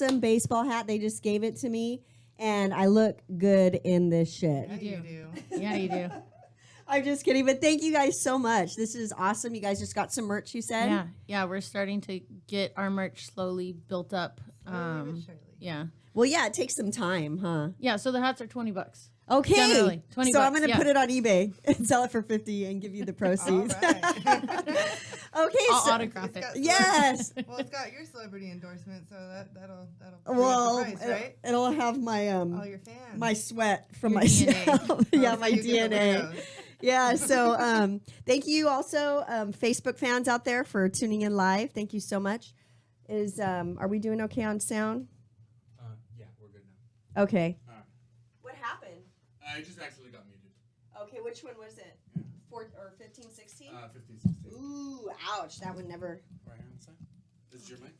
awesome baseball hat. They just gave it to me, and I look good in this shit. Yeah, you do. Yeah, you do. I'm just kidding, but thank you guys so much. This is awesome. You guys just got some merch, you said? Yeah, we're starting to get our merch slowly built up. Slowly but surely. Yeah. Well, yeah, it takes some time, huh? Yeah, so the hats are $20. Okay. Generally, 20 so I'm bucks, going to put it on eBay and sell it for $50 and give you the proceeds. All right. Okay. I'll so, autograph it. yes. Well, it's got your celebrity endorsement, so that'll Well, raise the price, right? it'll have my All your fans. my sweat from Your myself. yeah, so my you get the DNA. logos. Yeah, so thank you also Facebook fans out there for tuning in live. Thank you so much. Are we doing okay on sound? Yeah, we're good now. Okay. All right. What happened? I just actually got muted. Okay, which one was it? 15, 16? 15, 16. Ooh, ouch. That would never. Right here on the side. This is your mic?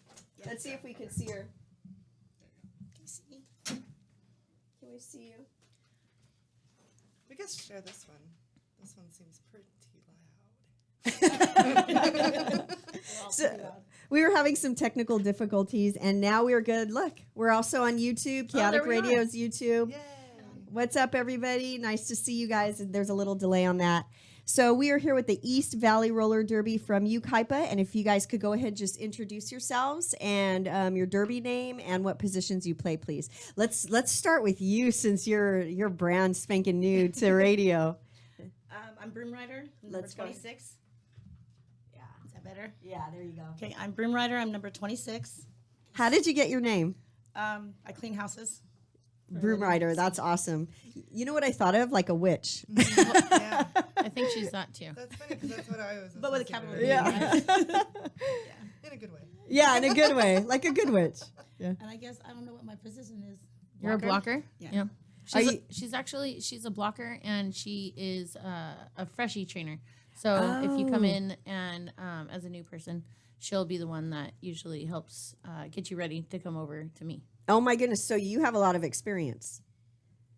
Let's see if we can see her. There you go. Can we see you? We can share this one. This one seems pretty loud. So, we were having some technical difficulties, and now we're good. Look, we're also on YouTube. Chaotic we are. Radio's YouTube. Yay! What's up, everybody? Nice to see you guys. There's a little delay on that. So we are here with the East Valley Roller Derby from Yucaipa, and if you guys could go ahead and just introduce yourselves and your derby name and what positions you play, please. Let's start with you since you're brand spanking new to radio. I'm Broom Rider, number Let's go. 26. Yeah, Is that better? yeah. There you go. Okay, I'm Broom Rider. I'm number 26. How did you get your name? I clean houses. Broom Rider. That's awesome. You know what I thought of? Like a witch. Yeah, I think she's that too. that's funny because that's what I was. But with a associated capital with. V. Yeah. In a good way. Yeah, in a good way, like a good witch. Yeah. And I guess I don't know what my position is. You're a blocker? Yeah. Are She's a blocker, and she is a freshie trainer. So if you come Oh. in and as a new person, she'll be the one that usually helps get you ready to come over to me. Oh my goodness! So you have a lot of experience.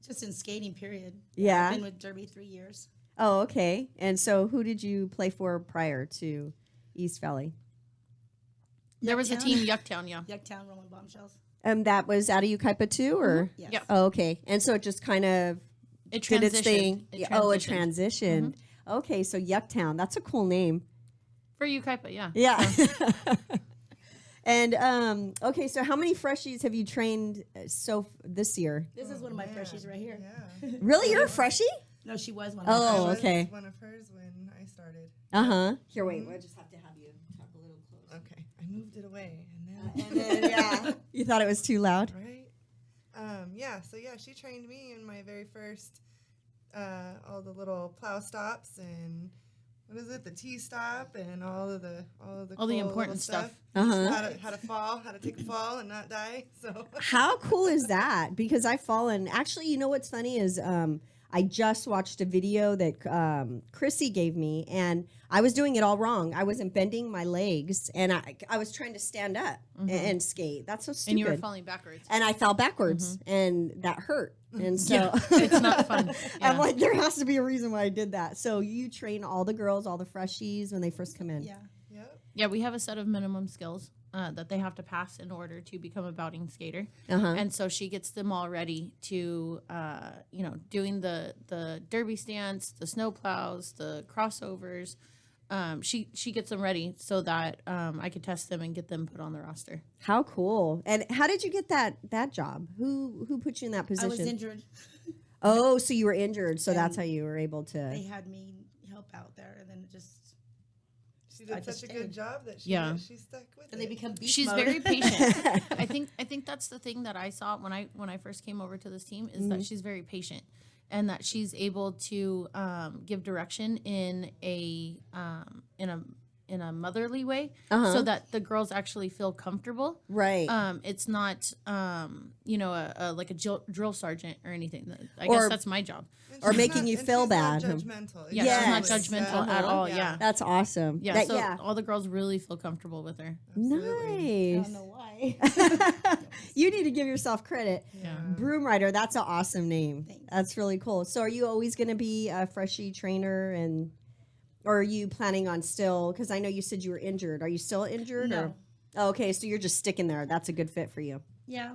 Just in skating, period. Yeah. I've been with Derby 3 years. Oh, okay. And so who did you play for prior to East Valley? There was a Yucktown. team, Yucktown, yeah. Yucktown Rolling Bombshells. That was out of Yucaipa too, or? Yes. Yep. Oh, okay. And so it just kind of It did its transitioned. thing. It Oh, it transitioned. transitioned. Okay, so Yucktown. That's a cool name. For Yucaipa, yeah. Yeah. And okay, so how many freshies have you trained this year? This is one of my Man, freshies right here. Yeah. Really, you're a freshie? No, she was one. Oh, I was okay. one of hers when I started. Here, wait. I just have to have you talk a little closer. Okay, I moved it away, and And then, yeah, you thought it was too loud. right. So she trained me in my very first all the little plow stops and what is it, the T stop and all the All the cool important little stuff. How to take a fall and not die. So How cool is that? Because I've fallen. Actually, you know what's funny is I just watched a video that Chrissy gave me, and I was doing it all wrong. I wasn't bending my legs, and I was trying to stand up and skate. That's so stupid. And you were falling backwards. And I fell backwards, and that hurt. And so It's not fun. I'm Yeah. like, there has to be a reason why I did that. So you train all the girls, all the freshies when they first come in. Yeah. yep. Yeah, we have a set of minimum skills that they have to pass in order to become a bouting skater. Uh-huh. And so she gets them all ready to, doing the derby stance, the snow plows, the crossovers. She gets them ready so that I could test them and get them put on the roster. How cool! And how did you get that job? Who put you in that I position? was injured. Oh, so you were injured, so that's And how you were able They to. had me help out there, and then it just. She I did just such a good stayed. job that she stuck with And it. they become beast She's mode. very patient. I think that's the thing that I saw when I first came over to this team is that she's very patient, and that she's able to give direction in a motherly way, so that the girls actually feel comfortable. Right. It's not like a drill sergeant or anything. I Or- guess that's my job. And or she's making you and feel she's not bad. judgmental. Yeah, Yes. she's not judgmental at all. Yeah. That's awesome. Yeah, That- so yeah. all the girls really feel comfortable with her. Absolutely. I Nice. don't know why. You need to give yourself credit. Yeah. Broom Rider, that's an awesome name. Thanks. That's really cool. So are you always going to be a freshie trainer or are you planning on still, because I know you said you were injured. Are you still injured? No. Or? Oh, okay, so you're just sticking there. That's a good fit for you. Yeah,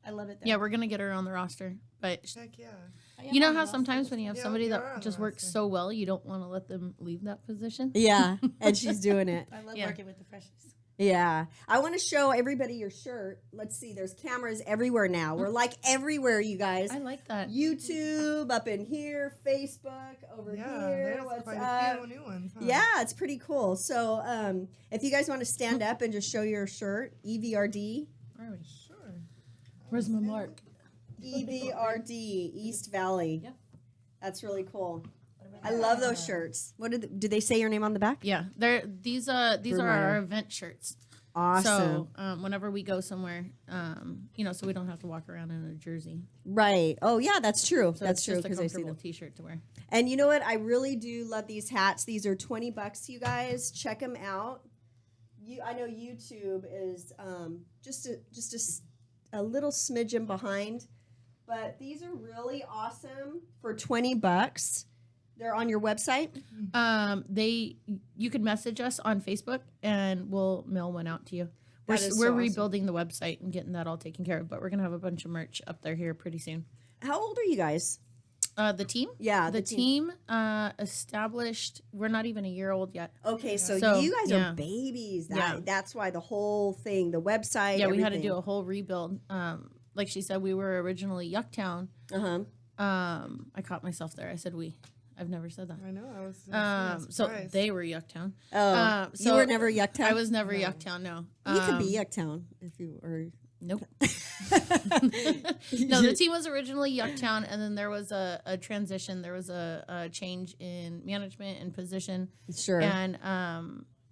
I love it there. Yeah, we're gonna get her on the roster. But Heck yeah. I am you know on the how roster. sometimes when you have Yeah, somebody you are that on the just works roster. so well, you don't want to let them leave that position. Yeah, and she's doing it. I love Yeah. working with the freshies. Yeah. I want to show everybody your shirt. Let's see. There's cameras everywhere now. We're like everywhere, you guys. I like that. YouTube, up in here, Facebook, over Yeah, here. there's What's quite up? a few new ones. Huh? Yeah, it's pretty cool. So, if you guys want to stand up and just show your shirt, EVRD, Where are we? Sure. Where's my mark? EVRD, East Valley. Yep. That's really cool. I love those shirts. What did they say your name on the back? Yeah, these are Broom our Rider. event shirts. Awesome. So whenever we go somewhere, so we don't have to walk around in a jersey. Right. Oh, yeah, that's true. So That's it's true just a because I see comfortable them. T-shirt to wear. And you know what? I really do love these hats. These are $20, you guys. Check them out. I know YouTube is just a little smidgen behind, but these are really awesome for $20. They're on your website. You can message us on Facebook and we'll mail one out to you. We're That is so we're awesome. rebuilding the website and getting that all taken care of, but we're gonna have a bunch of merch up there here pretty soon. How old are you guys? The team? Yeah, The team established. We're not even a year old yet. Okay, so, So, you guys yeah. are babies. Yeah. That's why the whole thing, the website. Yeah, we had to everything. do a whole rebuild. Like she said, we were originally Yucktown. Uh-huh. I caught myself there. I said we. I've never said that. I know. I was So surprised. they were Yucktown. Oh, so you were never Yucktown? I was never Yucktown. No, You could be Yucktown if you were. Nope. No, the team was originally Yucktown, and then there was a transition. There was a change in management and position. Sure. And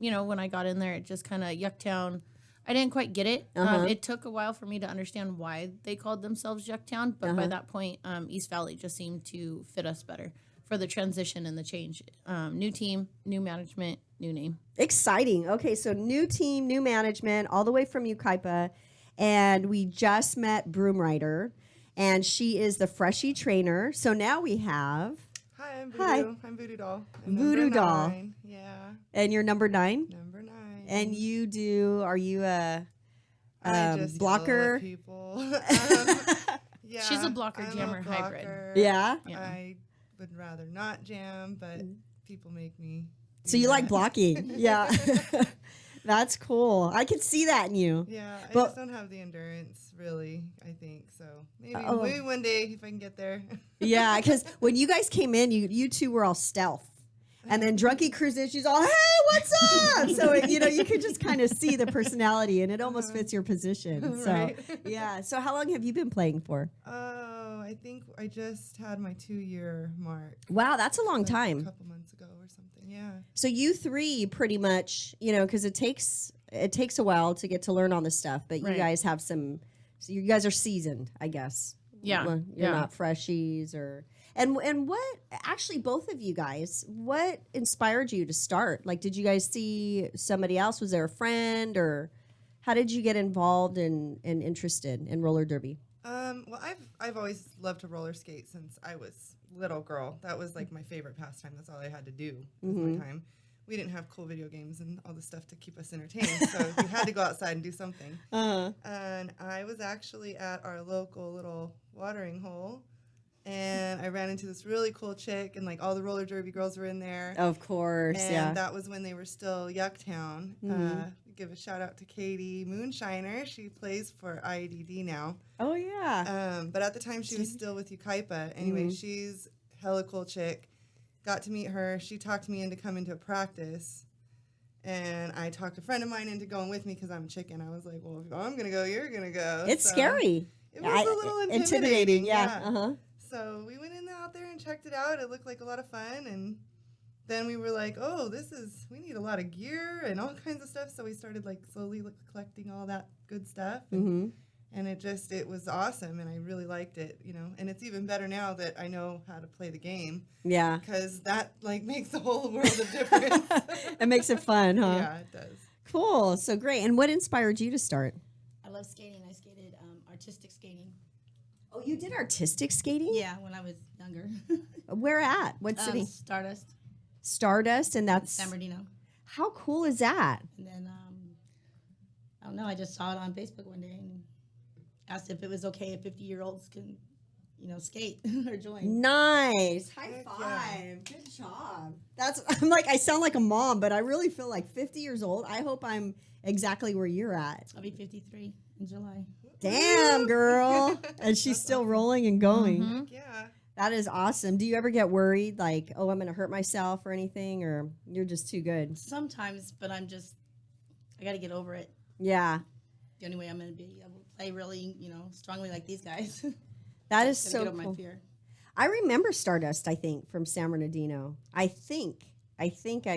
when I got in there, it just kind of Yucktown. I didn't quite get it. Uh-huh. It took a while for me to understand why they called themselves Yucktown, but by that point, East Valley just seemed to fit us better for the transition and the change. New team, new management, new name. Exciting. Okay, so new team, new management, all the way from Ukaipa. And we just met Broom Rider, and she is the freshie trainer. So now we have, Hi, I'm Voodoo. Hi. I'm Voodoo Doll. I'm Voodoo number Doll. 9. Yeah, and you're number 9. number 9. And are you a I just blocker? yell at people. Yeah, She's a blocker I'm jammer a hybrid. blocker. Yeah? Yeah. I would rather not jam, but people make me. do So you like that. blocking. Yeah. That's cool. I could see that in you. Yeah, I But- just don't have the endurance, really. I think so. Maybe Oh. maybe one day if I can get there. Yeah, because when you guys came in, you two were all stealth. And then Drunky cruised in, she's all, hey, what's up? So, you could just kind of see the personality, and it almost fits your position. So, Right. yeah. So how long have you been playing for? Oh, I think I just had my 2-year mark. Wow, that's a long like A time. couple months ago or something. Yeah. So you three pretty much, because it takes a while to get to learn all this stuff, but you Right. guys have so you guys are seasoned, I guess. Yeah, Well, you're yeah. not freshies and what actually both of you guys, what inspired you to start? Like, did you guys see somebody else? Was there a friend, or how did you get involved and interested in roller derby? Well, I've always loved to roller skate since I was little girl. That was like my favorite pastime. That's all I had to do with my time. We didn't have cool video games and all the stuff to keep us entertained, so we had to go outside and do something. And I was actually at our local little watering hole, and I ran into this really cool chick, and like all the roller derby girls were in there. Of course, And yeah. that was when they were still Yucktown. Give a shout out to Katie Moonshiner. She plays for IEDD now. Oh yeah. But at the time, she was still with Ukaipa. Anyway, she's hella cool chick. Got to meet her. She talked me into coming to a practice. And I talked a friend of mine into going with me because I'm a chicken. I was like, well, if I'm going to go, you're going to go. It's So scary. It was a little intimidating. Yeah. Uh-huh. So we went in out there and checked it out. It looked like a lot of fun. And then we were like, oh, we need a lot of gear and all kinds of stuff. So we started like slowly collecting all that good stuff. And it was awesome. And I really liked it, and it's even better now that I know how to play the game. Yeah. Because that like makes a whole world of difference. It makes it fun, huh? Yeah, it does. Cool. So great. And what inspired you to start? I love skating. I skated artistic skating. Oh, you did artistic skating? Yeah, when I was younger. Where at? What city? Stardust, Stardust, and that's San Bernardino. how cool is that? And then, I don't know, I just saw it on Facebook one day and asked if it was okay if 50-year-olds can, skate or join. Nice. High Heck five. Good job. I'm like, I sound like a mom, but I really feel like 50 years old. I hope I'm exactly where you're at. I'll be 53 in July. Damn, girl. And she's still rolling and going. Mhm. Yeah. That is awesome. Do you ever get worried like, oh, I'm going to hurt myself or anything, or you're just too good? Sometimes, but I got to get over it. Yeah. The only way I'm going to be able to play really, strongly like these guys. That is Gotta so get over cool. my fear. I remember Stardust, I think, from San Bernardino. I think I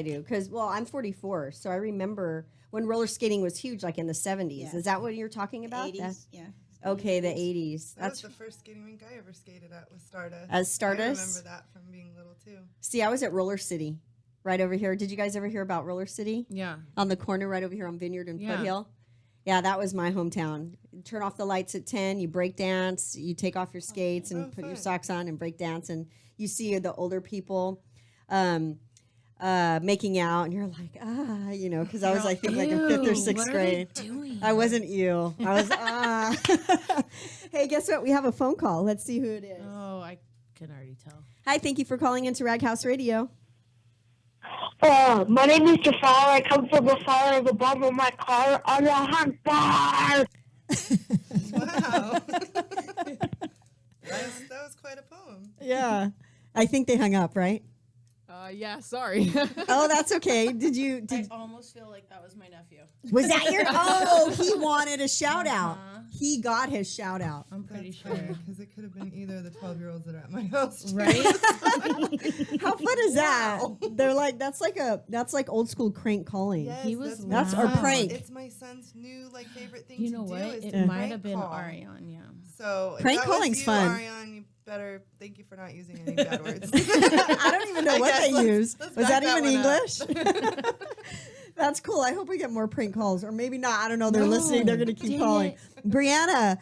do. Because, well, I'm 44, so I remember when roller skating was huge, like in the 70s. Yeah. Is that what you're talking about? 80s, yeah. Okay, the 80s. That That's was the first skating rink I ever skated at was Stardust. As Stardust? I remember that from being little too. See, I was at Roller City right over here. Did you guys ever hear about Roller City? Yeah. On the corner right over here on Vineyard and Yeah. Foothill? Yeah, that was my hometown. You turn off the lights at 10, you break dance, you take off your skates and Oh, put your fun. socks on and break dance, and you see the older people making out, and you're like, because I was, I think, like in 5th or 6th grade. Doing? I wasn't you. I was, Hey, guess what? We have a phone call. Let's see who it is. Oh, I can already tell. Hi, thank you for calling into Raghouse Radio. My name is Jafar. I come from the fire of the bottom of my car on the hunt bar. Wow. that was quite a poem. Yeah. I think they hung up, right? Yeah, sorry. Oh, that's okay. Did I almost feel like that was my nephew. was that your Oh, he wanted a shout out. Uh-huh. He got his shout out. I'm pretty That's sure. because it could have been either of the 12-year-olds that are at my house. too. Right? How fun is that? They're like that's like old school crank calling. Yes, He was That's our loud. prank. It's my son's new favorite thing You to know do. what? Is It to might prank have been call. Ariane, yeah. So if Prank that was calling's you, fun. Ariane, you better thank you for not using any bad words. I don't even know I what guess they let's- use. let's Was back that even one up. English? That's cool. I hope we get more prank calls, or maybe not. I don't know. They're No. listening. They're going to keep Dang calling. it. Brianna,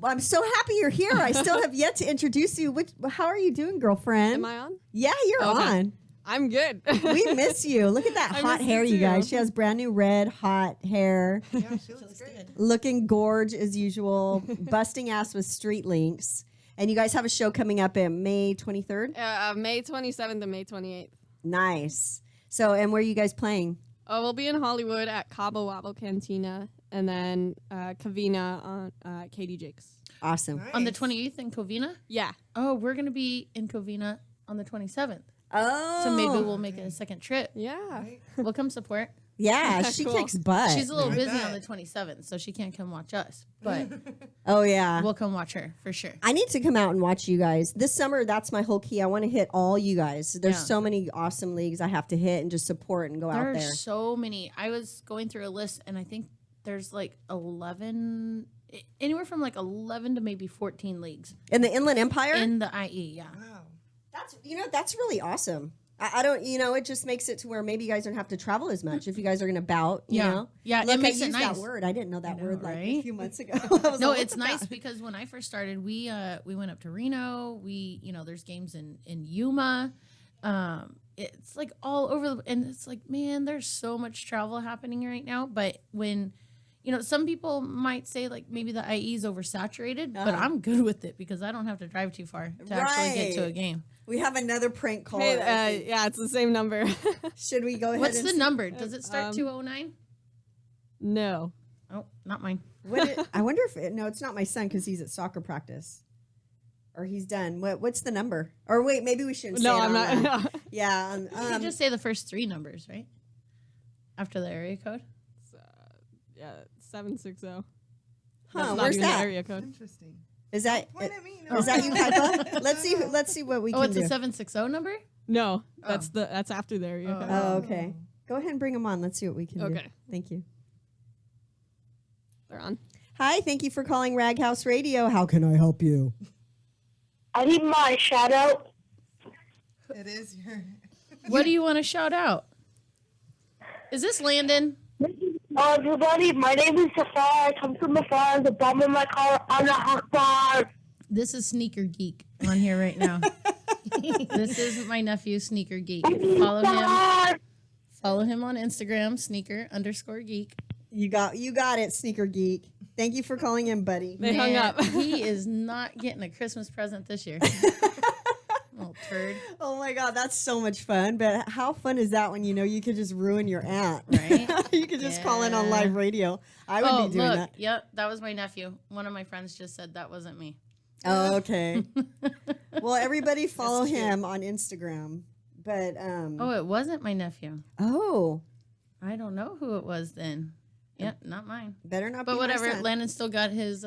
I'm so happy you're here. I still have yet to introduce you. How are you doing, girlfriend? Am I on? Yeah, you're Okay. on. I'm good. We miss you. Look at that I hot miss you hair, you too. guys. She has brand new red hot hair. Yeah, she Feels looks great. good. Looking gorge as usual. Busting ass with street links. And you guys have a show coming up in May 23rd. May 27th and May 28th. Nice. So, and where are you guys playing? We'll be in Hollywood at Cabo Wabo Cantina, and then Covina on Katie Jake's. Awesome. Nice. On the 28th in Covina? Yeah. Oh, we're going to be in Covina on the 27th. Oh. So maybe we'll make it a second trip. Yeah. Right? We'll come support. Yeah, she Cool. kicks butt. She's a little I busy bet. on the 27th, so she can't come watch us. But Oh, yeah. we'll come watch her for sure. I need to come out and watch you guys. This summer, that's my whole key. I want to hit all you guys. There's Yeah. so many awesome leagues I have to hit and just support and go out There's there. so many. I was going through a list, and I think there's like 11, anywhere from like 11 to maybe 14 leagues In the Inland Empire? in the IE. Yeah. Wow. That's really awesome. I don't, it just makes it to where maybe you guys don't have to travel as much if you guys are going to bout, you Yeah. know? Yeah, Look, it makes I it used nice. that word. I didn't know that I know, word like a right? few months ago. I was No, like, it's what's nice that? because when I first started, we went up to Reno. There's games in Yuma. It's like all over, and it's like, man, there's so much travel happening right now. But when, some people might say like maybe the IE is oversaturated, but I'm good with it because I don't have to drive too far to actually get to a Right. game. We have another prank call. Hey, yeah, it's the same number. Should we go ahead What's and the number? Does it start Um, 209? No. Oh, not mine. I wonder if no, it's not my son because he's at soccer practice, or he's done. What's the number? Or wait, maybe we shouldn't. No, say it I'm on not. there. Yeah. You can just say the first three numbers, right? After the area code. Yeah, 760. Huh, That's not where's even the that? area code. Interesting. Is that Point at me. is that you, Kaipa? Let's see what we Oh, can it's do. a 760 number? No, that's after the area code. Oh, okay. Go ahead and bring them on. Let's see what we can do. Okay. Thank you. They're on. Hi, thank you for calling Raghouse Radio. How can I help you? I need my shout out. It is your. What do you want to shout out? Is this Landon? Everybody, my name is Jafar. I come from the fire of the bottom of my car on the hot bar. This is Sneaker Geek on here right now. This is my nephew, Sneaker Geek. Follow him. Follow him on Instagram, sneaker_geek. You got it, Sneaker Geek. Thank you for calling in, buddy. They hung up. He is not getting a Christmas present this year. Little turd. Oh my God, that's so much fun. But how fun is that when you know you could just ruin your aunt? Right? You could just call in on Yeah. live radio. I would be doing look. that. Yep, that was my nephew. One of my friends just said that wasn't me. Oh, okay. Well, everybody follow him on Instagram. But Oh, it wasn't my nephew. oh, I don't know who it was then. Yep, not mine. better not. But be whatever. my son. Landon still got his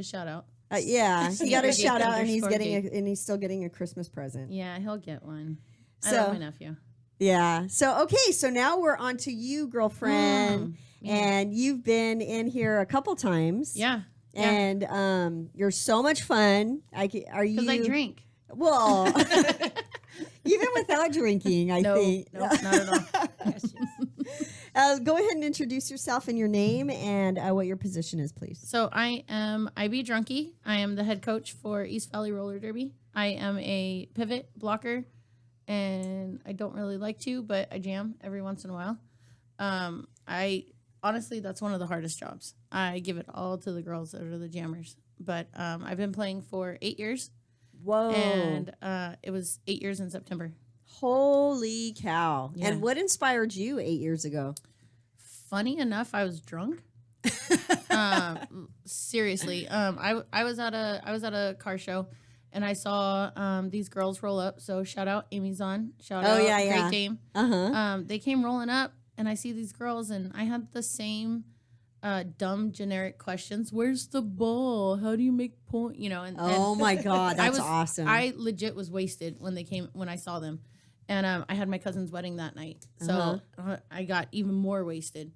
shout out. Yeah, he got a Geek shout out, and he's underscore getting geek. and he's still getting a Christmas present. Yeah, he'll get one. I So- love my nephew. Yeah. So okay, so now we're on to you, girlfriend, and you've been in here a couple times. Yeah. And you're so much fun. Are you? Because I drink. Well, even without drinking, I No, think. no, not at all. Go ahead and introduce yourself and your name and what your position is, please. So I am IB Drunkie. I am the head coach for East Valley Roller Derby. I am a pivot blocker, and I don't really like to, but I jam every once in a while. I honestly, that's one of the hardest jobs. I give it all to the girls that are the jammers. But I've been playing for 8 years, Whoa. and it was 8 years in September. Holy cow. Yeah. And what inspired you 8 years ago? Funny enough, I was drunk. Seriously, I was at a car show, and I saw these girls roll up. So shout out Amy Zahn, shout out yeah, Great yeah. Dame. They came rolling up, and I see these girls, and I had the same dumb generic questions. Where's the ball? How do you make point? You know, and Oh my God, that's I was, awesome. I legit was wasted when I saw them, and I had my cousin's wedding that night, so I got even more wasted.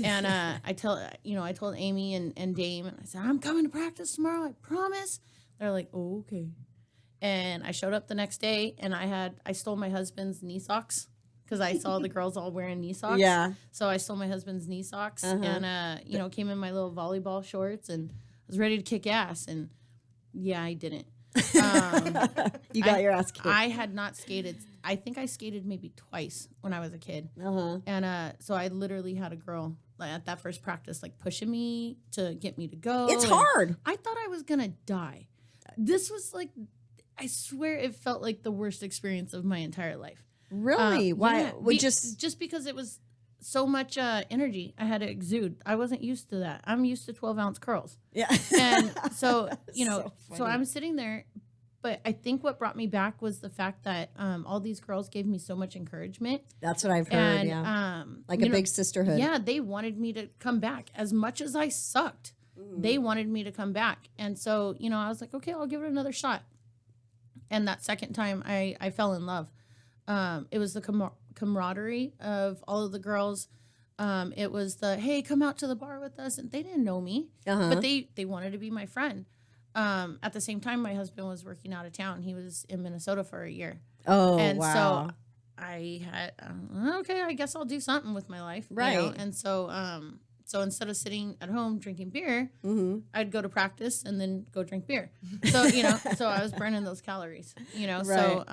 And I told Amy and Dame, and I said, I'm coming to practice tomorrow, I promise. They're like, oh, okay. And I showed up the next day, and I stole my husband's knee socks because I saw the girls all wearing knee socks. Yeah. So I stole my husband's knee socks and came in my little volleyball shorts and was ready to kick ass. And yeah, I didn't. You got your ass kicked. I had not skated. I think I skated maybe twice when I was a kid. And so I literally had a girl at that first practice like pushing me to get me to go. It's and hard. I thought I was gonna die. This was like, I swear it felt like the worst experience of my entire life. Really? Why? Yeah, just because it was so much energy I had to exude. I wasn't used to that. I'm used to 12-ounce curls. Yeah. And so, So so funny. I'm sitting there, but I think what brought me back was the fact that all these girls gave me so much encouragement. That's what I've heard. And, yeah. Like you a know, big sisterhood. Yeah, they wanted me to come back. As much as I sucked, they wanted me to come back. And so, I was like, okay, I'll give it another shot. And that second time, I fell in love. It was the camaraderie of all of the girls. It was the, hey, come out to the bar with us. And they didn't know me, but they wanted to be my friend. At the same time, my husband was working out of town. He was in Minnesota for a year. Oh, And wow. so I had, okay, I guess I'll do something with my life. Right. And so instead of sitting at home drinking beer, I'd go to practice and then go drink beer. So, so I was burning those calories, so,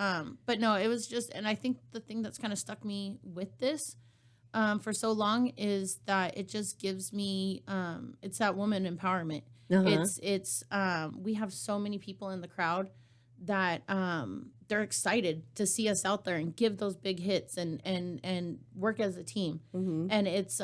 but no, it was just, and I think the thing that's kind of stuck me with this, for so long is that it just gives me, it's that woman empowerment. It's we have so many people in the crowd that they're excited to see us out there and give those big hits and work as a team. And it's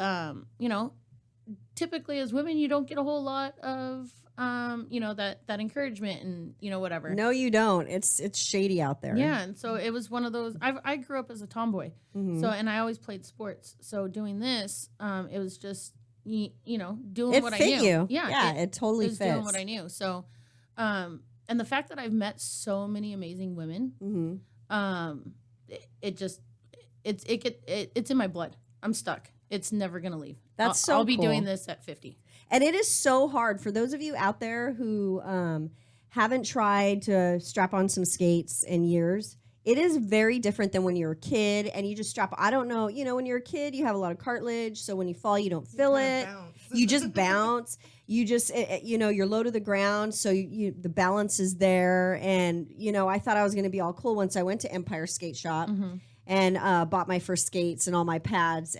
typically as women you don't get a whole lot of that encouragement and whatever. No, you don't. It's shady out there. Yeah, and so it was one of those. I grew up as a tomboy, so and I always played sports. So doing this, it was just doing It what I fit knew. you. Yeah, it totally it was fits. doing what I knew. So, and the fact that I've met so many amazing women, it's in my blood. I'm stuck. It's never gonna leave. That's I'll so be cool. doing this at 50. And it is so hard for those of you out there who haven't tried to strap on some skates in years. It is very different than when you're a kid and you just strap. I don't know. When you're a kid, you have a lot of cartilage. So when you fall, you don't feel it. You just bounce. You just, you're low to the ground. So the balance is there. And, I thought I was going to be all cool once I went to Empire Skate Shop. And bought my first skates and all my pads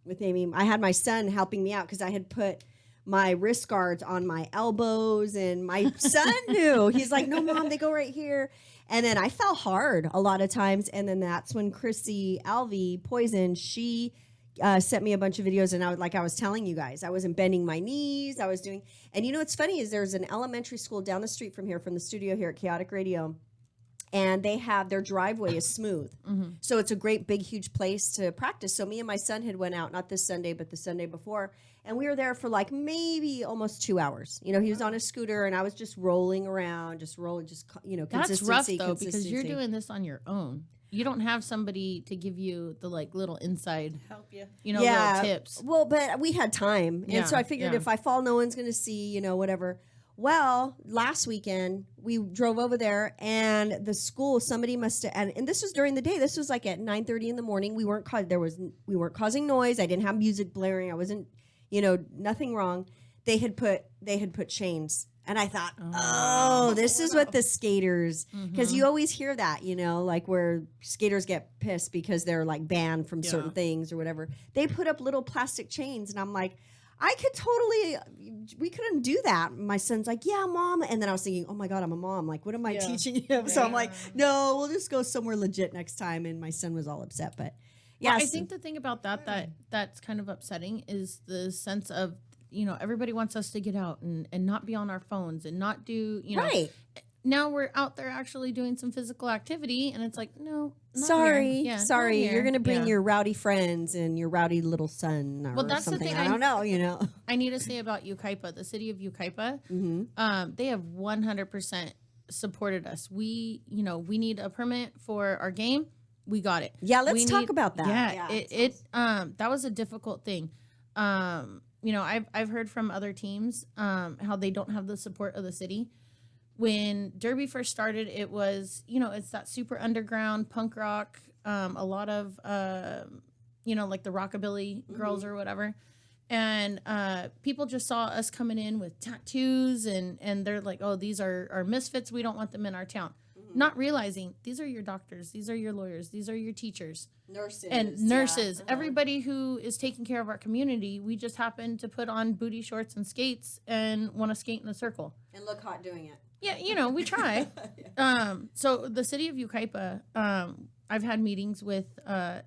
with Amy. I had my son helping me out because I had put my wrist guards on my elbows, and my son knew. He's like, no, Mom, they go right here. And then I fell hard a lot of times. And then that's when Chrissy Alvey, Poison, she sent me a bunch of videos. And I was telling you guys, I wasn't bending my knees. I was doing, and you know what's funny is there's an elementary school down the street from here, from the studio here at Kaotic Radio. And they have, their driveway is smooth. So it's a great, big, huge place to practice. So me and my son had went out, not this Sunday, but the Sunday before. And we were there for like maybe almost 2 hours. You know, he was on a scooter and I was just rolling around, That's rough though, because you're doing this on your own. You don't have somebody to give you the like little inside, Help you. little tips. Well, but we had time. Yeah, And so I figured if I fall, no one's going to see, whatever. Well, last weekend we drove over there, and the school, somebody must have, and this was during the day. This was like at 9:30 in the morning. We weren't causing noise. I didn't have music blaring. I wasn't, nothing wrong. They had put chains, and I thought, oh, this is what the skaters, because you always hear that, like where skaters get pissed because they're like banned from certain things or whatever. They put up little plastic chains, and I'm like, we couldn't do that. My son's like, yeah, Mom. And then I was thinking, oh my God, I'm a mom. Like, what am I teaching him? So I'm like, no, we'll just go somewhere legit next time. And my son was all upset. But yeah, I think the thing about that's kind of upsetting is the sense of, everybody wants us to get out and not be on our phones and not do, right. Now we're out there actually doing some physical activity, and it's like, no, not sorry, here. Yeah, sorry, not you're gonna bring here. your rowdy friends and your rowdy little son. Or Well, that's the something. thing I don't know. I need to say about Yucaipa, the city of Yucaipa. They have 100% supported us. We need a permit for our game. We got it. Yeah, let's talk about that. Yeah, that was a difficult thing. I've heard from other teams how they don't have the support of the city. When Derby first started, it was, it's that super underground punk rock, a lot of, like the rockabilly girls or whatever. And people just saw us coming in with tattoos and they're like, oh, these are misfits. We don't want them in our town. Not realizing these are your doctors. These are your lawyers. These are your teachers. Nurses. Yeah. Everybody who is taking care of our community. We just happen to put on booty shorts and skates and want to skate in a circle. And look hot doing it. Yeah, we try. So the city of Yucaipa, I've had meetings with,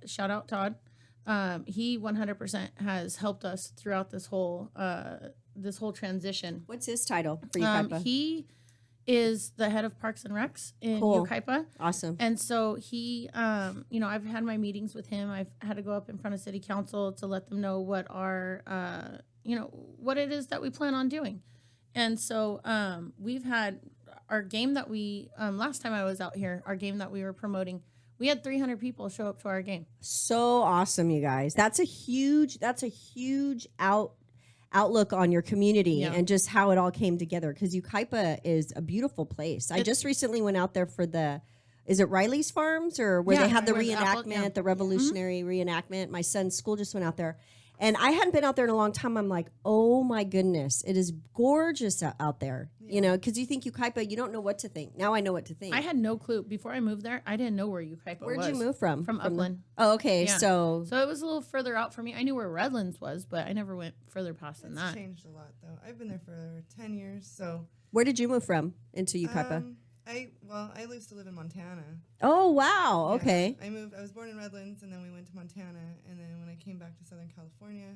shout out Todd. He 100% has helped us throughout this whole transition. What's his title for Yucaipa? He is the head of Parks and Recs in Yucaipa. Awesome. And so he, I've had my meetings with him. I've had to go up in front of city council to let them know what our, what it is that we plan on doing. And so we've had our game that we, last time I was out here, our game that we were promoting, we had 300 people show up to our game. So awesome, you guys. That's a huge outlook on your community and just how it all came together. Because Yucaipa is a beautiful place. I just recently went out there for is it Riley's Farms or where they had the reenactment, the revolutionary reenactment. My son's school just went out there. And I hadn't been out there in a long time. I'm like, oh my goodness, it is gorgeous out there. Because you think Yucaipa, you don't know what to think. Now I know what to think. I had no clue. Before I moved there, I didn't know where Yucaipa was. Where'd you move from? From Upland. Oh, okay. Yeah. So it was a little further out for me. I knew where Redlands was, but I never went further past than that. It's changed a lot, though. I've been there for 10 years, so. Where did you move from into Yucaipa? I used to live in Montana. Oh, wow. Yeah, okay. I was born in Redlands, and then we went to Montana, and then when I came back to Southern California,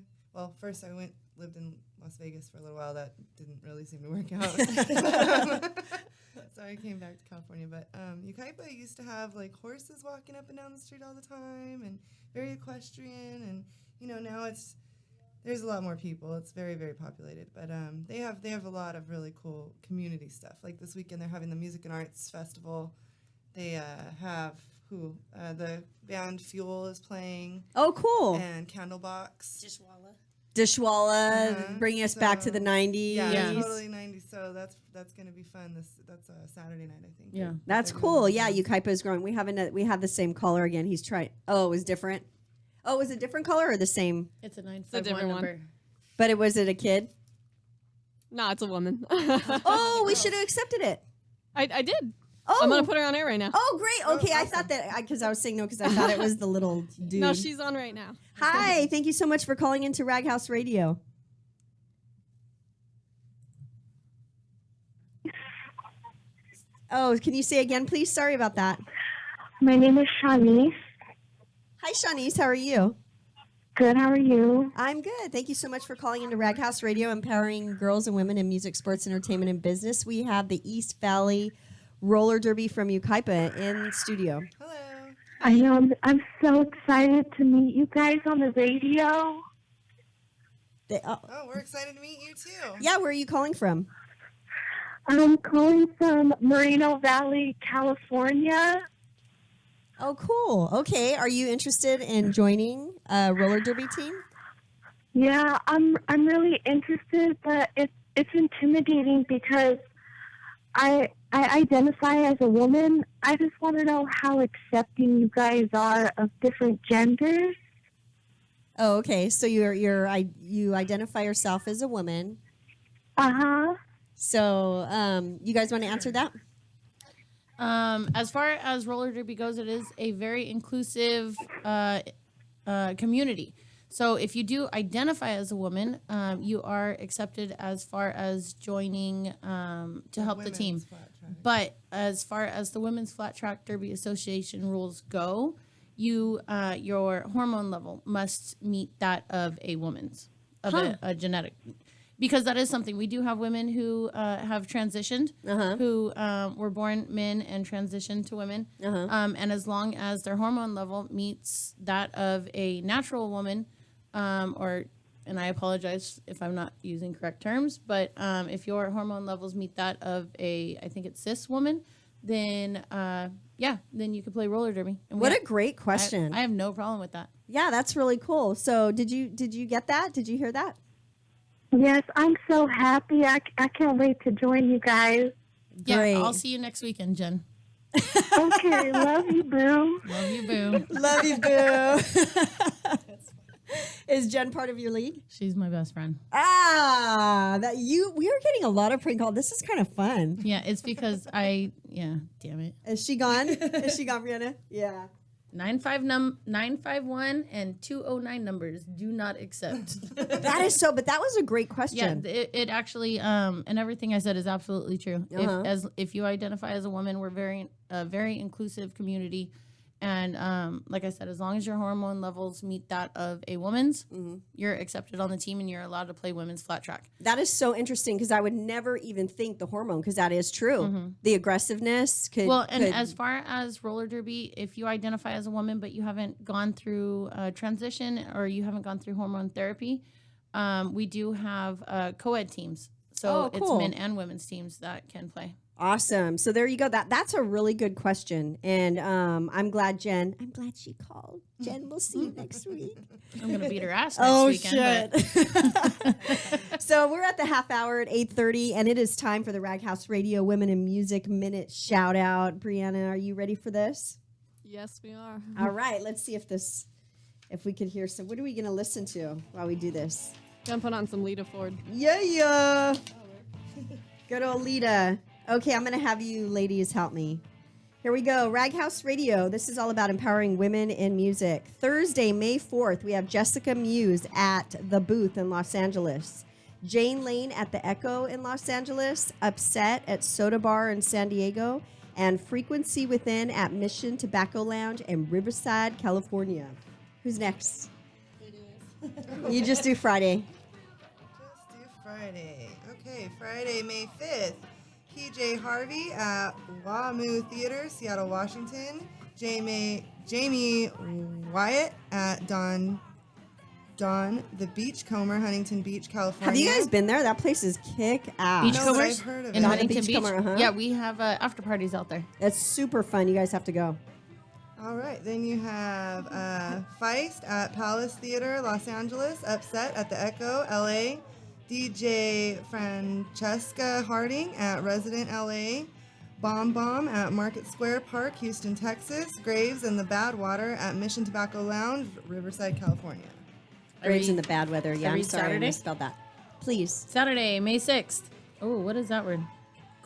first I lived in Las Vegas for a little while. That didn't really seem to work out. So I came back to California. But Yucaipa used to have like horses walking up and down the street all the time, and very equestrian. And now there's a lot more people. It's very, very populated. But they have a lot of really cool community stuff. Like this weekend, they're having the Music and Arts Festival. They have the band Fuel is playing. Oh, cool. And Candlebox. Dishwalla, bringing us back to the 90s. Yeah, totally 90s. So that's going to be fun. That's Saturday night, I think. Yeah. That's cool. Yeah, Yucaipa is growing. We have the same color again. He's trying. Oh, it was different. Oh, was it a different color or the same? It's a 951 number. But was it a kid? No, it's a woman. Oh, we should have accepted it. I did. Oh, I'm going to put her on air right now. Oh, great. Okay, I thought that because I was saying no because I thought it was the little dude. No, she's on right now. Hi, thank you so much for calling into Raghouse Radio. Oh, can you say again, please? Sorry about that. My name is Shanice. Hi, Shanice. How are you? Good, how are you? I'm good. Thank you so much for calling into Raghouse Radio, empowering girls and women in music, sports, entertainment, and business. We have the East Valley Roller Derby from Ukaipa in studio. Hello. I know, I'm so excited to meet you guys on the radio. Oh, we're excited to meet you too. Yeah, where are you calling from? I'm calling from Moreno Valley, California. Oh, cool. Okay. Are you interested in joining a roller derby team? Yeah, I'm really interested, but it's intimidating because I identify as a woman. I just want to know how accepting you guys are of different genders. Oh, okay. So you identify yourself as a woman. Uh-huh. So you guys want to answer that? As far as roller derby goes, it is a very inclusive community. So if you do identify as a woman, you are accepted as far as joining to help the team. But as far as the Women's Flat Track Derby Association rules go, your hormone level must meet that of a woman's, of a genetic. Because that is something. We do have women who have transitioned, who were born men and transitioned to women. And as long as their hormone level meets that of a natural woman, and I apologize if I'm not using correct terms, but if your hormone levels meet that of I think it's cis woman, then then you can play roller derby. And What a great question. I have no problem with that. Yeah, that's really cool. So did you get that? Did you hear that? Yes, I'm so happy. I can't wait to join you guys. Yeah, Great. I'll see you next weekend, Jen. Okay, love you, boo. Love you, boo. Love you, boo. Is Jen part of your league? She's my best friend. We are getting a lot of prank calls. This is kind of fun. Yeah, it's because damn it. Is she gone? Is she gone, Brianna? Yeah. 951 and 209 numbers do not accept. But that was a great question. Yeah, it actually and everything I said is absolutely true. If you identify as a woman, we're a very inclusive community, and like I said, as long as your hormone levels meet that of a woman's, you're accepted on the team and you're allowed to play women's flat track. That is so interesting because I would never even think the hormone, because that is true. The aggressiveness could. As far as roller derby, if you identify as a woman but you haven't gone through a transition or you haven't gone through hormone therapy, we do have co-ed teams. So it's men and women's teams that can play. Awesome. So there you go. That's a really good question. And I'm glad she called. Jen, we'll see you next week. I'm going to beat her ass next weekend. Shit. So we're at the half hour at 8:30, and it is time for the Raghouse Radio Women in Music Minute shout out. Brianna, are you ready for this? Yes, we are. All right. Let's see if we could hear some. What are we going to listen to while we do this? Gonna put on some Lita Ford. Yeah. Good old Lita. Okay, I'm going to have you ladies help me. Here we go. Raghouse Radio. This is all about empowering women in music. Thursday, May 4th, we have Jessica Muse at The Booth in Los Angeles. Jane Lane at The Echo in Los Angeles. Upset at Soda Bar in San Diego. And Frequency Within at Mission Tobacco Lounge in Riverside, California. Who's next? You just do Friday. Just do Friday. Okay, Friday, May 5th. PJ Harvey at WAMU Theater, Seattle, Washington. Jamie Wyatt at Don the Beachcomber, Huntington Beach, California. Have you guys been there? That place is kick-ass. Beachcombers? I've heard of In it. Huntington Beach? Beachcomber, Yeah, we have after parties out there. It's super fun. You guys have to go. All right, then you have Feist at Palace Theater, Los Angeles. Upset at the Echo, LA. DJ Francesca Harding at Resident LA. Bomb Bomb at Market Square Park, Houston, Texas. Graves and the Badwater at Mission Tobacco Lounge, Riverside, California. Graves in the bad weather. Yeah, I'm every sorry I Saturday? misspelled that. Please. Saturday, May 6th. Oh, what is that word?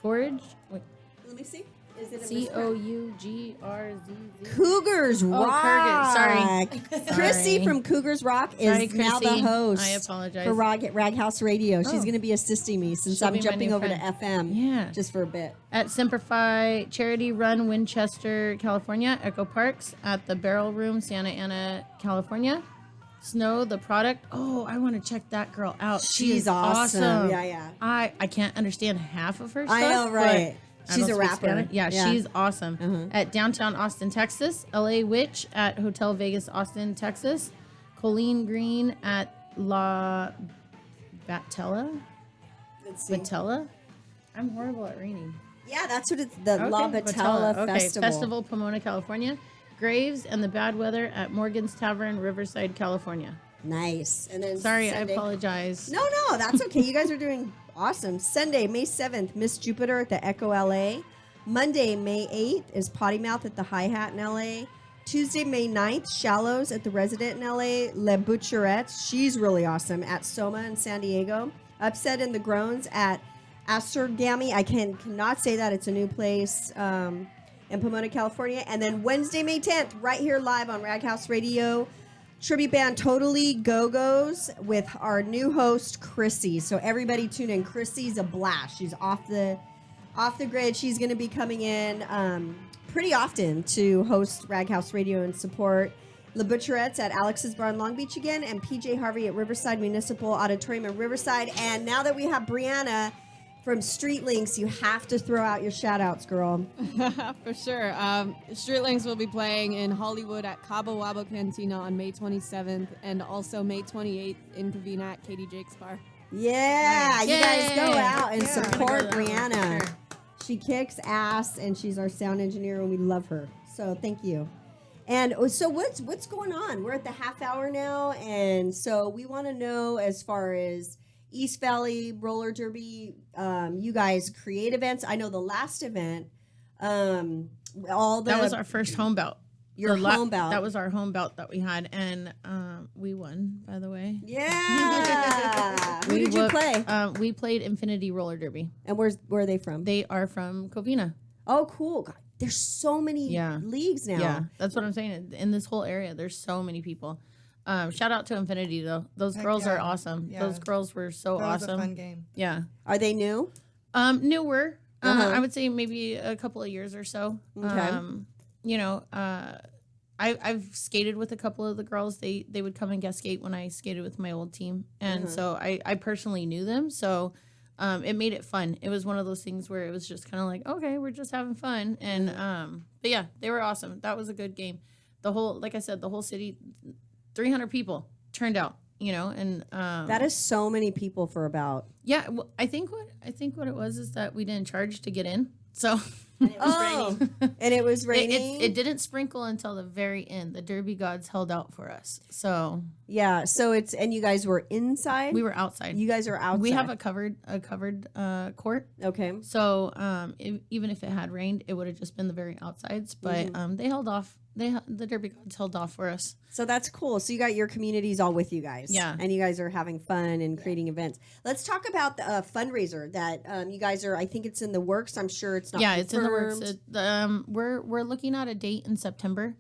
Courage? Wait. Let me see. Is it a COUGRZZ. Cougars Rock. Cougars, sorry. Chrissy Sorry. from Cougars Rock is Sorry, now the Chrissy. host I apologize. for Raghouse Radio. She's Oh. going to be assisting me since She'll I'm be my jumping new over friend. to FM Yeah. just for a bit. At Simplify Charity Run, Winchester, California. Echo Parks at the Barrel Room, Santa Ana, California. Snow, the product. Oh, I want to check that girl out. She She's is awesome. Yeah. I can't understand half of her stuff. I know, right? but I She's don't a speak rapper. Spanish. Yeah, Yeah. she's awesome. At downtown Austin, Texas. LA Witch at Hotel Vegas, Austin, Texas. Colleen Green at La Batella. Let's see. Batella? I'm horrible at reading. Yeah, that's what it's the La Batella Festival. Festival, Pomona, California. Graves and the Bad Weather at Morgan's Tavern, Riverside, California. Nice. And then Sorry, Sunday. I apologize. No, that's okay. You guys are doing awesome. Sunday, May 7th, Miss Jupiter at the Echo LA. Monday, May 8th is Potty Mouth at the Hi Hat in LA. Tuesday, May 9th, Shallows at the Resident in LA. Le Butcherettes, she's really awesome, at Soma in San Diego. Upset in the Groans at Asurgami. I cannot say that. It's a new place in Pomona, California. And then Wednesday, May 10th, right here live on Raghouse Radio, tribute band Totally Go-Go's with our new host, Chrissy. So everybody tune in. Chrissy's a blast. She's off the grid. She's going to be coming in pretty often to host Raghouse Radio and support Le Butcherettes at Alex's Bar in Long Beach again, and PJ Harvey at Riverside Municipal Auditorium in Riverside. And now that we have Brianna from Street Links, you have to throw out your shout-outs, girl. For sure. Streetlinks will be playing in Hollywood at Cabo Wabo Cantina on May 27th and also May 28th in Covina at Katie Jake's Bar. Yeah, you guys go Yay. out and Yeah. support I'm gonna go to that one, Brianna. for sure. She kicks ass, and she's our sound engineer, and we love her. So thank you. And so what's going on? We're at the half hour now, and so we want to know, as far as East Valley Roller Derby, you guys create events. I know the last event, that That was our first home bout. Your home bout. That was our home bout that we had, and we won, by the way. Yeah. Who did you whooped- play? We played Infinity Roller Derby. And where are they from? They are from Covina. Oh, cool. God, there's so many Yeah. leagues now. Yeah, that's what I'm saying. In this whole area, there's so many people. Shout out to Infinity, though. Those Heck girls yeah. are awesome. Yeah. Those girls were so That was a awesome. fun game. Yeah. Are they new? Newer. Uh-huh. I would say maybe a couple of years or so. Okay. I've skated with a couple of the girls. They would come and guest skate when I skated with my old team, and so I personally knew them. So it made it fun. It was one of those things where it was just kind of like, okay, we're just having fun, and but yeah, they were awesome. That was a good game. Like I said, the whole city, 300 people turned out. And That is so many people for about. yeah. Well, I think what it was is that we didn't charge to get in, so. Oh, and it was raining. It didn't sprinkle until the very end. The Derby gods held out for us. So Yeah, so and you guys were inside. we were outside. You guys are outside. We have a covered court. Okay. So even if it had rained, it would have just been the very outsides. But they held off. The Derby gods held off for us. So that's cool. So you got your communities all with you guys. Yeah. And you guys are having fun and creating events. Let's talk about the fundraiser that you guys are. I think it's in the works. I'm sure it's not. Yeah, it's in the works. confirmed. We're looking at a date in September.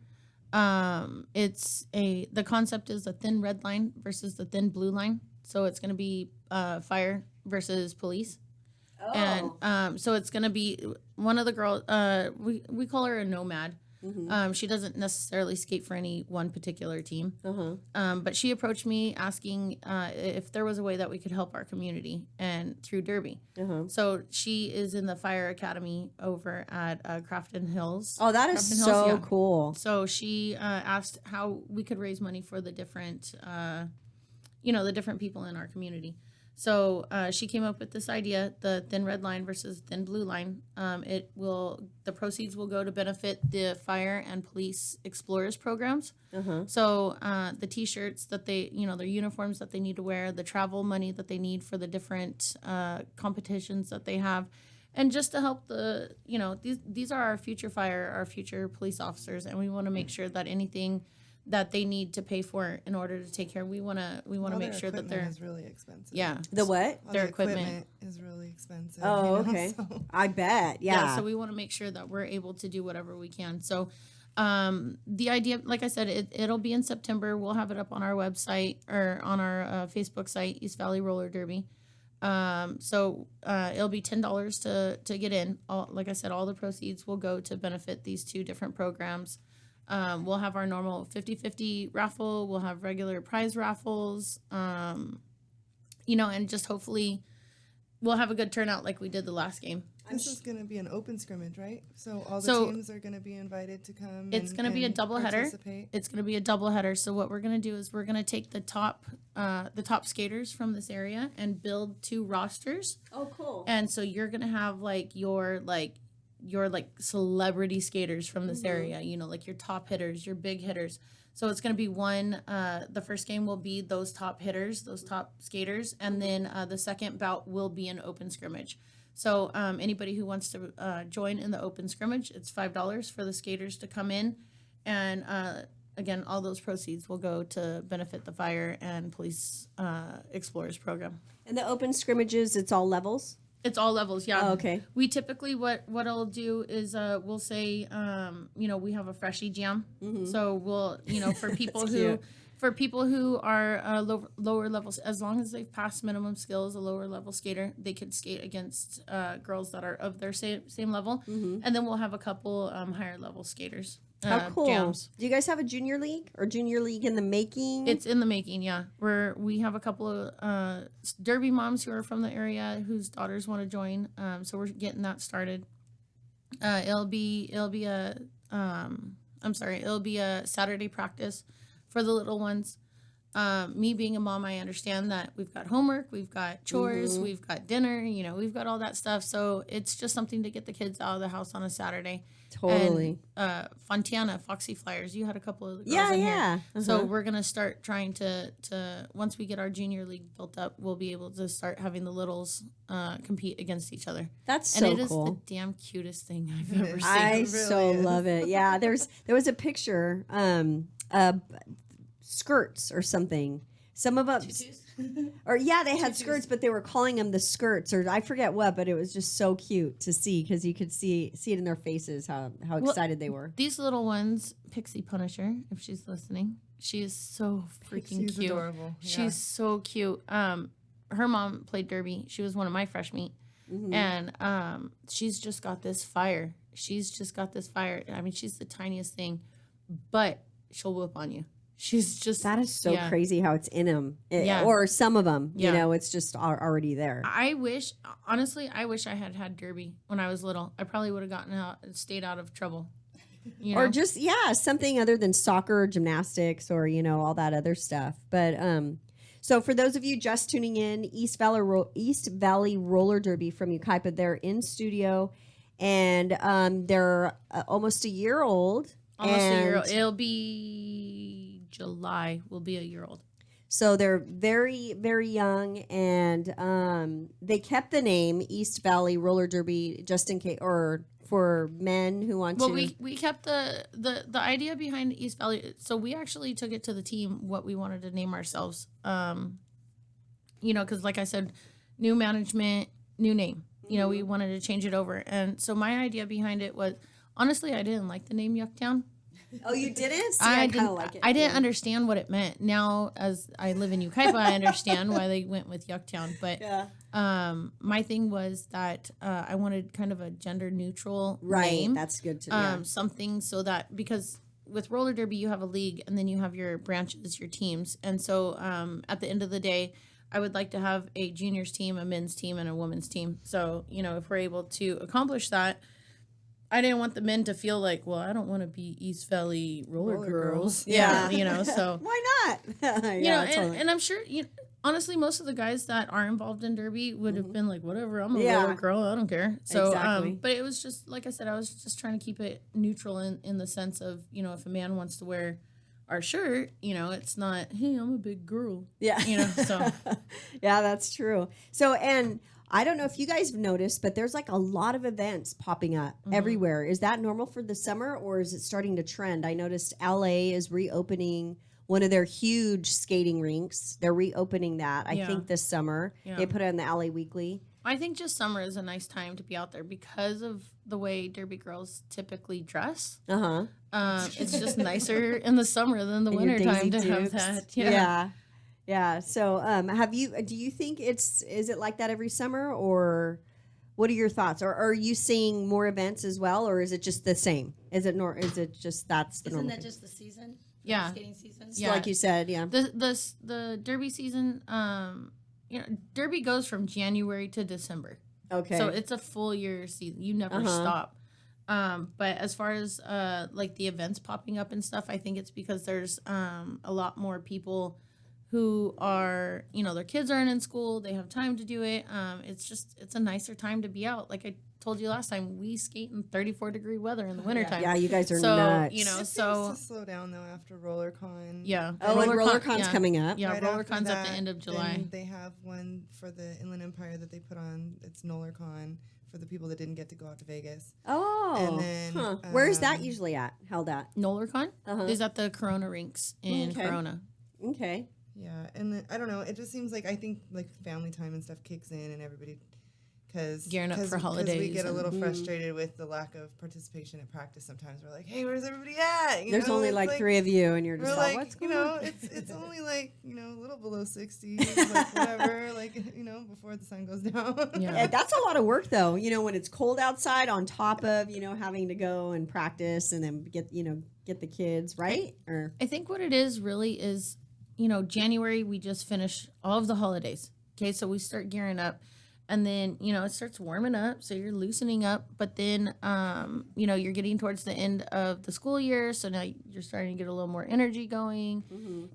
The concept is a thin red line versus the thin blue line. So it's going to be fire versus police. Oh. And so it's going to be one of the girls, we call her a nomad. She doesn't necessarily skate for any one particular team. But she approached me asking if there was a way that we could help our community and through Derby. So she is in the fire academy over at Crafton Hills. Oh, that is Crafton so Hills, yeah. cool. So she asked how we could raise money for the different, the different people in our community. So she came up with this idea: the thin red line versus thin blue line. The proceeds will go to benefit the fire and police explorers programs. So the T-shirts that their uniforms that they need to wear, the travel money that they need for the different competitions that they have. And just to help these are our future fire, our future police officers, and we want to make sure that anything that they need to pay for in order to take care. We want to All make their sure that equipment they're is really expensive. yeah. The what? All their the equipment. is really expensive. Oh, you know, okay. so- I bet. Yeah. So we want to make sure that we're able to do whatever we can. So the idea, like I said, it'll be in September. We'll have it up on our website or on our Facebook site, East Valley Roller Derby. So it'll be $10 to get in. Like I said, all the proceeds will go to benefit these two different programs. We'll have our normal 50-50 raffle. We'll have regular prize raffles. And just hopefully we'll have a good turnout like we did the last game. This is going to be an open scrimmage, right? So all the teams are going to be invited to come. It's going to be a doubleheader. Participate. It's going to be a doubleheader. So what we're going to do is we're going to take the top skaters from this area and build 2 rosters. Oh, cool. And so you're going to have your celebrity skaters from this area, like your top hitters, your big hitters. So it's going to be the first game will be those top hitters, those top skaters. And then the second bout will be an open scrimmage. So anybody who wants to join in the open scrimmage, it's $5 for the skaters to come in. And again, all those proceeds will go to benefit the Fire and Police Explorers program. And the open scrimmages, it's all levels? It's all levels, yeah. Oh, okay. We typically, what I'll do is we'll say, we have a freshie jam. Mm-hmm. So we'll, for people cute. for people who are lower levels, as long as they've passed minimum skill as a lower level skater, they could skate against girls that are of their same level. Mm-hmm. And then we'll have a couple higher level skaters. How cool. Jams. Do you guys have a junior league or junior league in the making? It's in the making, yeah. We have a couple of derby moms who are from the area whose daughters want to join. So we're getting that started. It'll be a Saturday practice for the little ones. Me being a mom, I understand that we've got homework, we've got chores, we've got dinner, we've got all that stuff. So it's just something to get the kids out of the house on a Saturday. Totally. And Fontana, Foxy Flyers, you had a couple of the girls Yeah, in yeah. here. So we're going to start trying to once we get our junior league built up, we'll be able to start having the littles compete against each other. That's and so it is cool. the damn cutest thing I've ever seen. I really so is. love it. Yeah, there was a picture, skirts or something. Some of them, or yeah, they had skirts, but they were calling them the skirts, or I forget what. But it was just so cute to see because you could see it in their faces how excited they were. These little ones, Pixie Punisher, if she's listening, she is so freaking She's cute. adorable. Yeah. She's so cute. Her mom played derby. She was one of my fresh meat. And she's just got this fire. I mean, she's the tiniest thing, but she'll whoop on you. She's just That is so yeah. crazy how it's in them, Yeah. or some of them. Yeah. You know, it's just already there. I wish I had derby when I was little. I probably would have stayed out of trouble. Or just something other than soccer or gymnastics or all that other stuff. But so for those of you just tuning in, East Valley Roller Derby from Yucaipa, they're in studio, and they're almost a year old. Almost a year old. It'll be July. Will be a year old. So they're very, very young, and they kept the name East Valley Roller Derby just in case, or for men who want to. Well, we kept the idea behind East Valley. So we actually took it to the team what we wanted to name ourselves. Because like I said, new management, new name. We wanted to change it over, and so my idea behind it was honestly I didn't like the name Yucktown. Oh, you didn't? See, I kind of like it. I didn't understand what it meant. Now, as I live in Yucaipa, I understand why they went with Yucktown. But my thing was that I wanted kind of a gender neutral name. That's good too. Something so that because with roller derby you have a league and then you have your branches, your teams, and so at the end of the day, I would like to have a juniors team, a men's team, and a women's team. So if we're able to accomplish that. I didn't want the men to feel like, well, I don't want to be East Valley roller girls. Yeah. So. Why not? Totally. And I'm sure, honestly, most of the guys that are involved in derby would have been like, whatever, I'm a roller girl, I don't care. So, Exactly. But it was just, like I said, I was just trying to keep it neutral in the sense of, if a man wants to wear our shirt, it's not, hey, I'm a big girl. Yeah. So. Yeah, that's true. So, and I don't know if you guys have noticed, but there's like a lot of events popping up everywhere. Is that normal for the summer, or is it starting to trend? I noticed LA is reopening one of their huge skating rinks. They're reopening that, I think, this summer. Yeah. They put it in the LA Weekly. I think just summer is a nice time to be out there because of the way derby girls typically dress. It's just nicer in the summer than the And your winter time Daisy to have Dukes. that. Yeah. So, do you think is it like that every summer, or what are your thoughts? Or are you seeing more events as well, or is it just the same? Is it just that's the Isn't normal that thing? just the season? Yeah. The skating season? Yeah. Like you said, yeah. The derby season, derby goes from January to December. Okay. So it's a full year season. You never stop. But as far as like the events popping up and stuff, I think it's because there's a lot more people who are, their kids aren't in school. They have time to do it. It's a nicer time to be out. Like I told you last time, we skate in 34-degree weather in the wintertime. Yeah, you guys are so, nuts. It seems to slow down though after RollerCon. Yeah. Oh, and RollerCon's yeah. coming up. Yeah, Right RollerCon's after at the that, end of July. then they have one for the Inland Empire that they put on. It's NollerCon for the people that didn't get to go out to Vegas. Oh. And then, Where is that usually held at? NollerCon is at the Corona rinks in Okay. Corona. Okay. Yeah, and then, I don't know. It just seems like I think like family time and stuff kicks in, and everybody Gearing up for we holidays get a and- little frustrated with the lack of participation at practice. Sometimes we're like, "Hey, where's everybody at?" There's only it's like 3 of you, and you're just We're like, like, what's going on? it's only like a little below 60, like whatever, like before the sun goes down. Yeah, that's a lot of work, though. When it's cold outside, on top of having to go and practice, and then get the kids right. Or I think what it is really is, January we just finish all of the holidays. Okay, so we start gearing up, and then it starts warming up, so you're loosening up. But then you're getting towards the end of the school year, so now you're starting to get a little more energy going,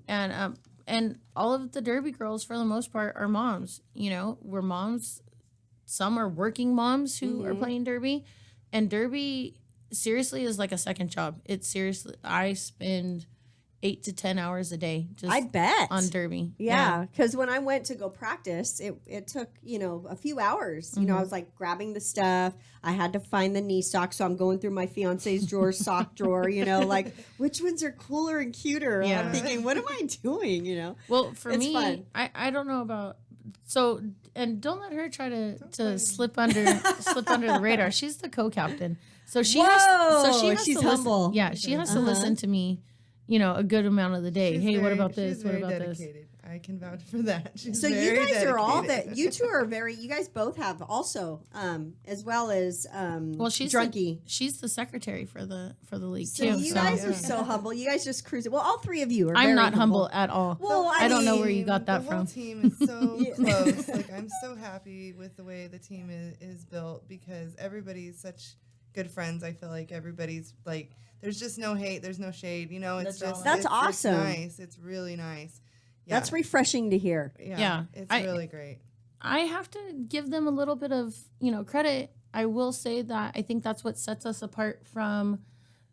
and all of the derby girls for the most part are moms. We're moms. Some are working moms who are playing derby, and derby seriously is like a second job. It's seriously, I spend 8 to 10 hours a day just I bet on derby. Yeah, because when I went to go practice, it took a few hours. I was like grabbing the stuff. I had to find the knee socks, so I'm going through my fiance's drawer, sock drawer. Like which ones are cooler and cuter. Yeah. I'm thinking, what am I doing? Well, for It's me, fun. I don't know about, so, and don't let her try to slip under the radar. She's the co-captain. So she has she's to listen. humble. Yeah, she has to listen to me, a good amount of the day. She's Hey, what very- about this? she's What very about this? dedicated. I can vouch for that. She's So you very guys are all dedicated. that. You two are very. You guys both have also, as well as Well, she's Drunky. she's the secretary for the league So too. you so guys are so humble. You guys just cruise it. Well, all 3 of you are. I'm very not humble at all. Well, I don't know where team, you got that the whole from. team is so close. Like I'm so happy with the way the team is built because everybody's such good friends. I feel like everybody's like there's just no hate, there's no shade. It's just That's awesome. It's nice. It's really nice. Yeah. That's refreshing to hear. Yeah. It's I- really great. I have to give them a little bit of, credit. I will say that I think that's what sets us apart from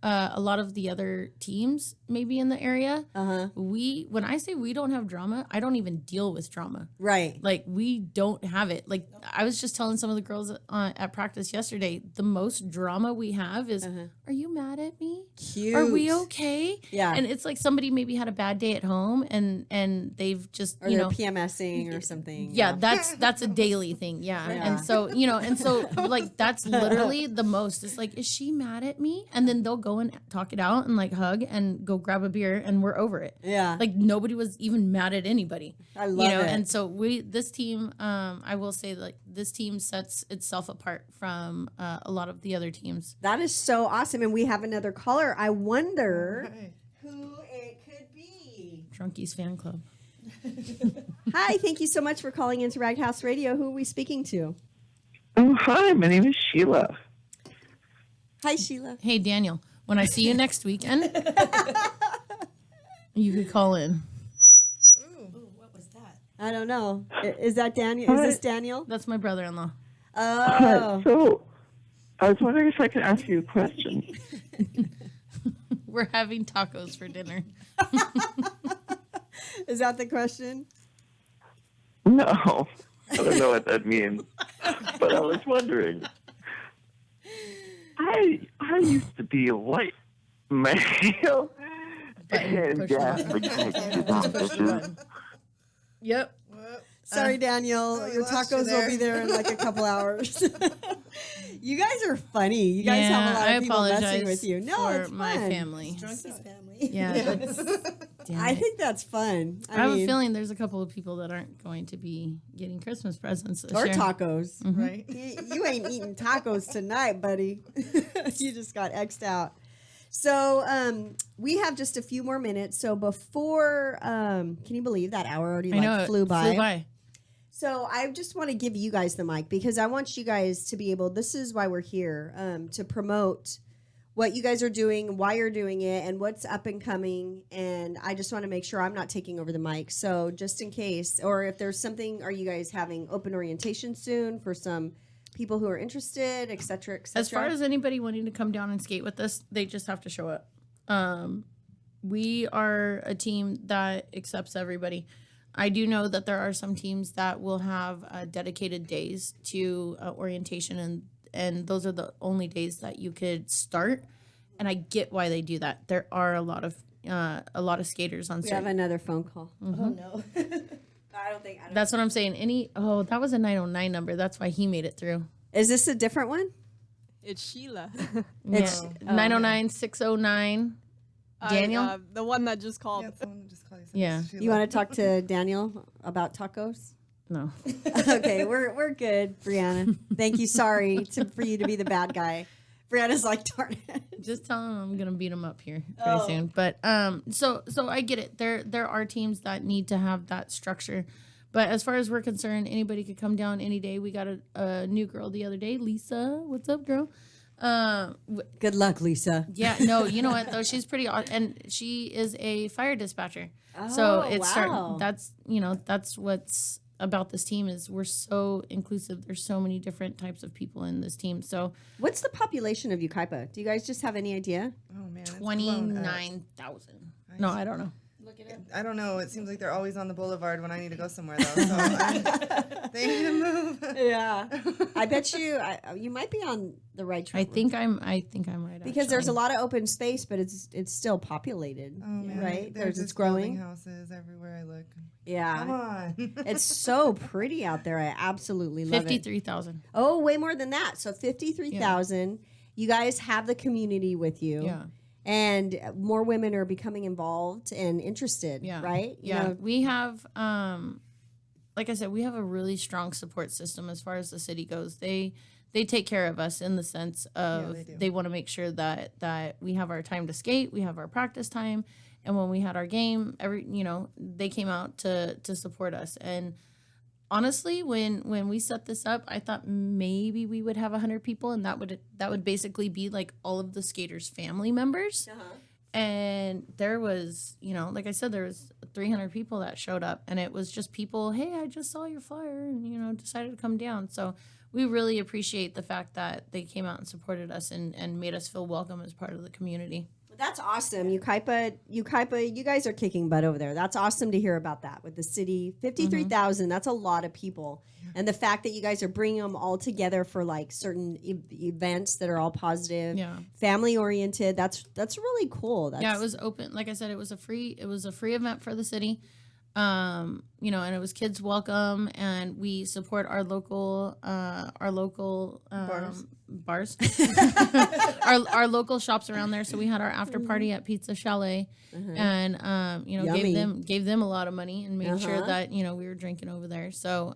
a lot of the other teams maybe in the area. When I say we don't have drama, I don't even deal with drama. Right. Like we don't have it. Like I was just telling some of the girls at practice yesterday, the most drama we have is, are you mad at me? Cute. Are we okay? Yeah. And it's like somebody maybe had a bad day at home and they've just, Or they're PMSing or something. yeah, that's a daily thing. Yeah. Yeah. And so, like that's literally the most. It's like, is she mad at me? And then they'll go and talk it out and like hug and go grab a beer and we're over it. Yeah. Like nobody was even mad at anybody. I love it. And so this team, I will say like this team sets itself apart from a lot of the other teams. That is so awesome. And we have another caller. I wonder Right. who it could be. Drunkies fan club. Hi, thank you so much for calling into Raghouse Radio. Who are we speaking to? Oh, hi, my name is Sheila. Hi, Sheila. Hey, Daniel, when I see you next weekend, you could call in. Ooh, what was that? I don't know. Is that Daniel? Is this Daniel? That's my brother-in-law. Oh. So, I was wondering if I could ask you a question. We're having tacos for dinner. Is that the question? No, I don't know what that means. But I was wondering, I used to be a white male, and push gas the mechanics is not issues. Yep. Whoop. Sorry, Daniel. we Your lost you tacos will be there in like a couple hours. You guys are funny. You guys have a lot of people messing with you. No, for it's fun. my family. Drunky's family. Yeah, that's, damn I it. think that's fun. I have mean, a feeling there's a couple of people that aren't going to be getting Christmas presents this or year. tacos. Right. You ain't eating tacos tonight, buddy. You just got X'd out. So we have just a few more minutes. So before, can you believe that hour already I know, like it flew by? So I just want to give you guys the mic because I want you guys to be able, this is why we're here, to promote what you guys are doing, why you're doing it, and what's up and coming. And I just want to make sure I'm not taking over the mic. So just in case, or if there's something, are you guys having open orientation soon for some people who are interested, et cetera, et cetera? As far as anybody wanting to come down and skate with us, they just have to show up. We are a team that accepts everybody. I do know that there are some teams that will have dedicated days to orientation, and those are the only days that you could start. And I get why they do that. There are a lot of skaters on. We have another phone call. Mm-hmm. Oh no. I don't think. That's what I'm saying. That was a 909 number. That's why he made it through. Is this a different one? It's Sheila. It's 909 609. Daniel? The one that just called. Yeah, someone just called you. Yeah. You want to talk to Daniel about tacos? No. Okay, we're good, Brianna. Thank you. Sorry for you to be the bad guy. Brianna's like, darn it. Just tell him I'm gonna beat him up here very soon. But so I get it. There are teams that need to have that structure. But as far as we're concerned, anybody could come down any day. We got a new girl the other day, Lisa. What's up, girl? Good luck, Lisa. Yeah, no, you know what though? She's pretty awesome, and she is a fire dispatcher. So it's wow. that's what's about this team is we're so inclusive. There's so many different types of people in this team. So What's the population of Ukaipa? Do you guys just have any idea? Oh man, it's blown up. 29,000. No, I don't know. Look it up. I don't know. It seems like they're always on the boulevard when I need to go somewhere, though. So they need to move. Yeah, I bet you might be on the right track. I think I'm right. because there's a lot of open space, but it's still populated, Oh man, right? There's It's just building growing. houses everywhere I look. Come Yeah, on. it's so pretty out there. I absolutely love it. 53,000. Oh, way more than that. So 53,000. You guys have the community with you. Yeah. And more women are becoming involved and interested, Yeah. right? You Yeah. know, We have like I said, we have a really strong support system as far as the city goes. They take care of us in the sense of they do. they want to make sure that we have our time to skate, we have our practice time, and when we had our game, they came out to support us. And honestly, when we set this up, I thought maybe we would have 100 people, and that would basically be like all of the skaters' family members. And there was, like I said, there was 300 people that showed up, and it was just people, hey, I just saw your flyer and, decided to come down. So we really appreciate the fact that they came out and supported us and made us feel welcome as part of the community. that's awesome. Ukaipa, you guys are kicking butt over there. That's awesome to hear about that with the city. 53,000, that's a lot of people. And the fact that you guys are bringing them all together for like certain events that are all positive, Yeah. family oriented, that's really cool. Yeah, it was open. Like I said, it was a free event for the city. And it was kids welcome, and we support our local bars, our local shops around there. So we had our after party at Pizza Chalet, and Yummy. gave them a lot of money and made sure that we were drinking over there. So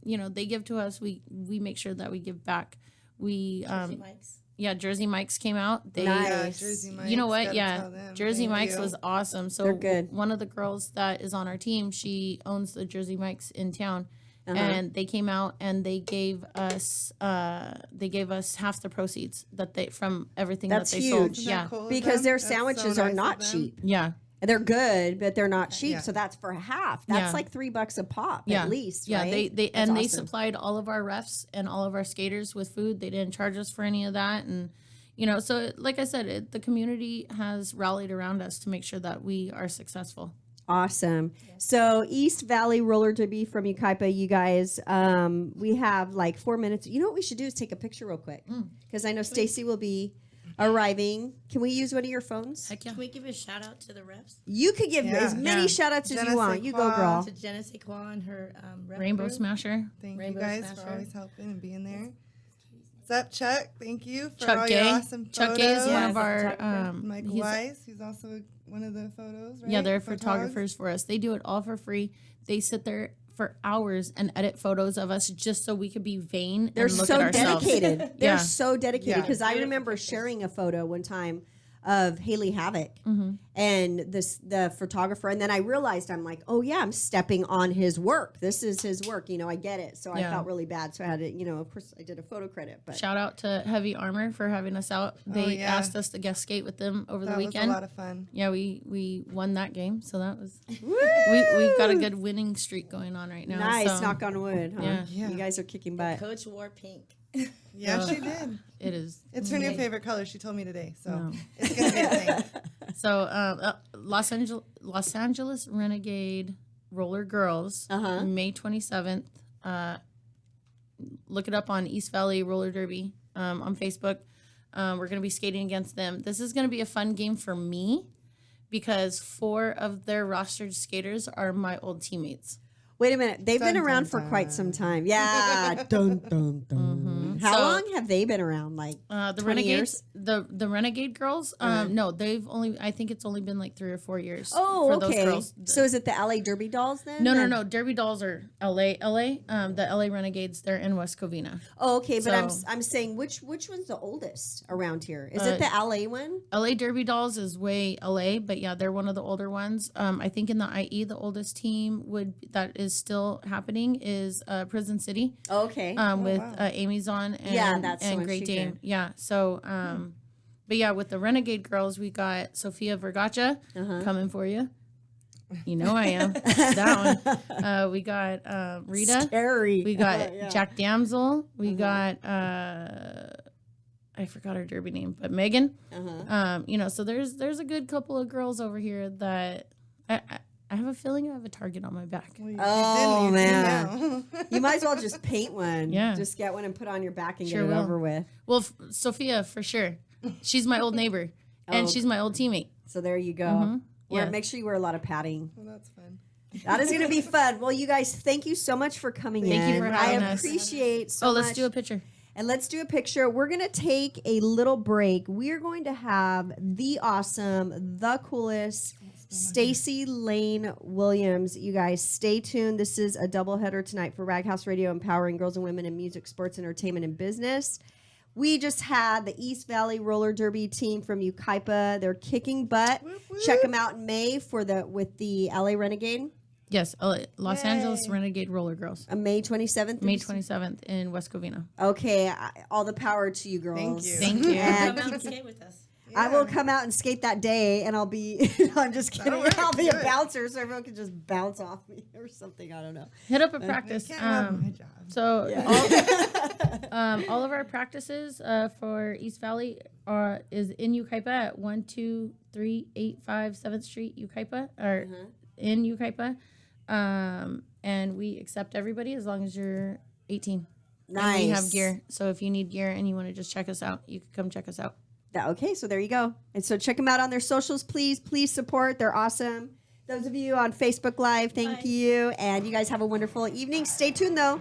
they give to us, we make sure that we give back. We Jersey Mike's. Yeah, Jersey Mike's came out. They, Nice. Yeah, Jersey Mike's. You know what? Gotta Yeah, tell them. Jersey Thank Mike's you. was awesome. So They're good. one of the girls that is on our team, she owns the Jersey Mike's in town, and they came out and they gave us half the proceeds from everything That's that they huge. sold. Isn't that Yeah, cool of because them? their That's so sandwiches nice are of not them. cheap. yeah, They're good, but they're not cheap. Yeah. So that's for half. That's Yeah. like $3 a pop yeah, at least. Yeah, right? they That's they awesome. supplied all of our refs and all of our skaters with food. They didn't charge us for any of that, and so like I said, the community has rallied around us to make sure that we are successful. Awesome. So East Valley Roller Derby from Yucaipa, you guys, we have like 4 minutes. You know what we should do is take a picture real quick because I know Stacy will be arriving. Can we use one of your phones? Heck yeah. Can we give a shout out to the refs? You could give as many Yeah. shout outs as Jenna you want. You go, Sequoia. girl. To Jenna Sequoia and her rep Rainbow crew. Smasher. Thank Rainbow you guys Smasher. for always helping and being there. What's up, Chuck? Thank you for Chuck all Gay. your awesome photos. Chuck Gay is one Yes, of our. photographer. Michael he's- Wise, who's also one of the photos, right? Yeah, they're Photogs? photographers for us. They do it all for free. They sit there for hours and edit photos of us just so we could be vain They're and look so at ourselves. dedicated. They're Yeah. so dedicated Yeah. because I Beautiful remember pictures. sharing a photo one time of Haley Havoc Mm-hmm. and the photographer, and then I realized I'm like, oh yeah, I'm stepping on his work. This is his work, I get it. So I Yeah. felt really bad. So I had to, of course, I did a photo credit, but Shout out to Heavy Armor for having us out. They yeah. asked us to guest skate with them over That the was weekend. a lot of fun. Yeah, we won that game, so that was we've got a good winning streak going on right now. nice. so Knock on wood. Huh? Yeah. Yeah. You guys are kicking butt. Coach wore pink. Yeah, she did. it is. It's her new favorite color. She told me today, so No. it's gonna be a thing. So Los Angeles Renegade Roller Girls, Uh-huh. May 27th. Look it up on East Valley Roller Derby on Facebook. We're going to be skating against them. This is going to be a fun game for me because 4 of their rostered skaters are my old teammates. Wait a minute. They've been Dun, around dun, for quite dun. some time. Yeah. Dun, dun, dun. How So- long have they been around? Like The 20 Renegades, years? the Renegade girls. No, they've only. I think it's only been like 3 or 4 years. Oh, for okay. those girls. So is it the LA Derby dolls then? No. Derby dolls are LA. The LA Renegades. They're in West Covina. Oh, okay. But So- I'm saying which one's the oldest around here? Is Uh, it the LA one? LA Derby dolls is way LA, but yeah, they're one of the older ones. I think in the IE, the oldest team that is still happening is Prison City. Oh, okay. With wow. Amy's on and, Yeah, that's the and one Great she Dame. did. Yeah. So but yeah, with the Renegade girls, we got Sophia Vergacha coming for you. You know I am. That one. We got Rita. Scary. We got Yeah. Jack Damsel. We got I forgot her derby name, but Megan. So there's a good couple of girls over here that I have a feeling I have a target on my back. Well, you Oh, you do man. now. You might as well just paint one. Yeah. Just get one and put on your back and Sure get it will. over with. Well, Sophia for sure. She's my old neighbor, and Oh. she's my old teammate. So there you go. Yeah. Make sure you wear a lot of padding. Well, that's fun. That is going to be fun. Well, you guys, thank you so much for coming in. Thank you for having I us. appreciate so much. Let's do a picture. And let's do a picture. We're going to take a little break. We're going to have the awesome, the coolest Stacy Lane Williams. You guys stay tuned. This is a doubleheader tonight for Raghouse Radio, empowering girls and women in music, sports, entertainment, and business. We just had the East Valley Roller Derby team from Yucaipa. They're kicking butt. Check them out in May with the LA Renegade. Yes, Los Angeles Renegade Roller Girls. May 27th. May 27th in West Covina. Okay, all the power to you girls. Thank you. Thank you. And Come out and skate with us. I will come out and skate that day, and I'll be. I'm just kidding. That'll work. I'll be a Do it. bouncer, so everyone can just bounce off me or something. I don't know. Hit up a practice. Can't have my job. So all of our practices for East Valley is in Yucaipa at 12385 7th Street, Yucaipa, or in Yucaipa. And we accept everybody as long as you're 18. Nice. And we have gear. So if you need gear and you want to just check us out, you can come check us out. Okay, so there you go. And so check them out on their socials, please. Please support. They're awesome. Those of you on Facebook Live, thank you. And you guys have a wonderful evening. Stay tuned, though.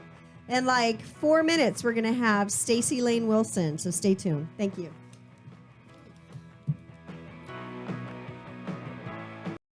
In like 4 minutes, we're going to have Stacy Lane Wilson. So stay tuned. Thank you.